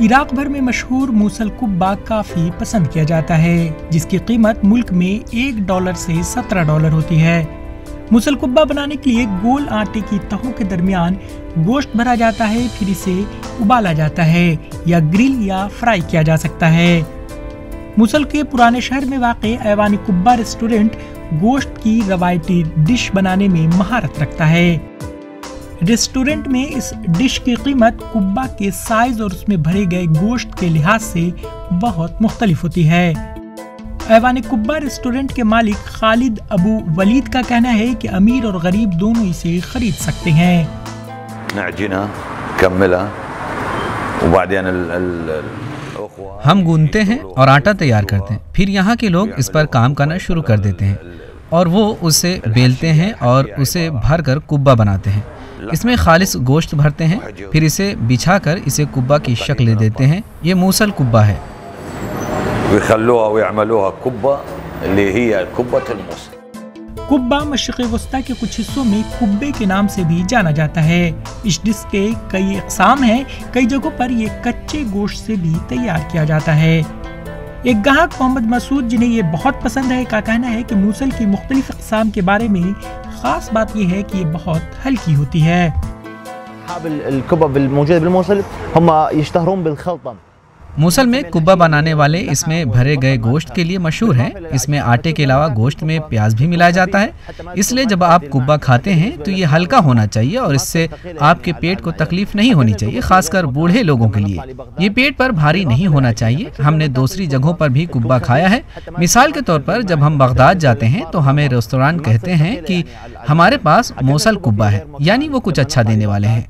Iraq भर में मशहूर मूसल कुब्बा काफी पसंद किया जाता है, जिसकी कीमत मुल्क में $1 से $17 होती है। मूसल कुब्बा बनाने के लिए गोल आटे की तहों के दरमियान गोश्त भरा जाता है, फिर इसे उबाला जाता है या ग्रिल या फ्राई किया जा सकता है। मूसल के पुराने शहर में वाक़े ऐवान कुब्बा रेस्टोरेंट गोश्त की रवायती डिश बनाने में महारत रखता है। रेस्टोरेंट में इस डिश की कीमत कुब्बा के साइज और उसमें भरे गए गोश्त के लिहाज से बहुत मुख्तलिफ होती है। ऐवान कुब्बा रेस्टोरेंट के मालिक खालिद अबू वलीद का कहना है कि अमीर और गरीब दोनों इसे खरीद सकते हैं। हम गूंथते हैं और आटा तैयार करते हैं, फिर यहाँ के लोग इस पर काम करना शुरू कर देते हैं और वो उसे बेलते हैं और उसे भरकर कुब्बा बनाते हैं। इसमें खालिस गोश्त भरते हैं, फिर इसे बिछाकर इसे कुब्बा की शक्ल दे देते हैं। ये मूसल कुब्बा है। कुब्बा मशरिक़ वस्ता के कुछ हिस्सों में कुब्बे के नाम से भी जाना जाता है। इस डिश के कई अक़साम हैं। कई जगहों पर ये कच्चे गोश्त से भी तैयार किया जाता है। एक ग्राहक मोहम्मद मसूद, जिन्हें ये बहुत पसंद है, का कहना है कि मूसल की मुख्तलिफ अक़साम के बारे में खास बात यह है कि ये बहुत हल्की होती है। मूसल में कुब्बा बनाने वाले इसमें भरे गए गोश्त के लिए मशहूर हैं। इसमें आटे के अलावा गोश्त में प्याज भी मिलाया जाता है, इसलिए जब आप कुब्बा खाते हैं तो ये हल्का होना चाहिए और इससे आपके पेट को तकलीफ नहीं होनी चाहिए, खासकर बूढ़े लोगों के लिए। ये पेट पर भारी नहीं होना चाहिए। हमने दूसरी जगहों पर भी कुब्बा खाया है। मिसाल के तौर पर जब हम बगदाद जाते हैं तो हमें रेस्तोरां कहते हैं कि हमारे पास मूसल कुब्बा है, यानी वो कुछ अच्छा देने वाले हैं।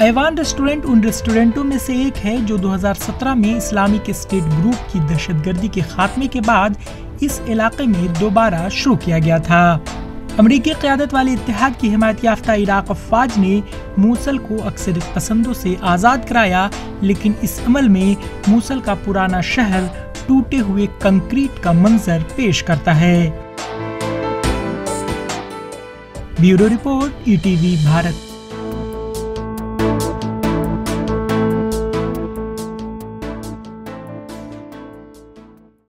ऐवान रेस्टोरेंट उन रेस्टोरेंटों में से एक है जो 2017 में इस्लामिक स्टेट ग्रुप की दहशतगर्दी के खात्मे के बाद इस इलाके में दोबारा शुरू किया गया था। अमरीकी क़यादत वाले इत्तेहाद की हिमायत याफ्ता इराक अफ़वाज ने मूसल को अक्सरियत पसंदों से आज़ाद कराया, लेकिन इस अमल में मूसल का पुराना शहर टूटे हुए कंक्रीट का मंजर पेश करता है। Bureau report, ETV Bharat.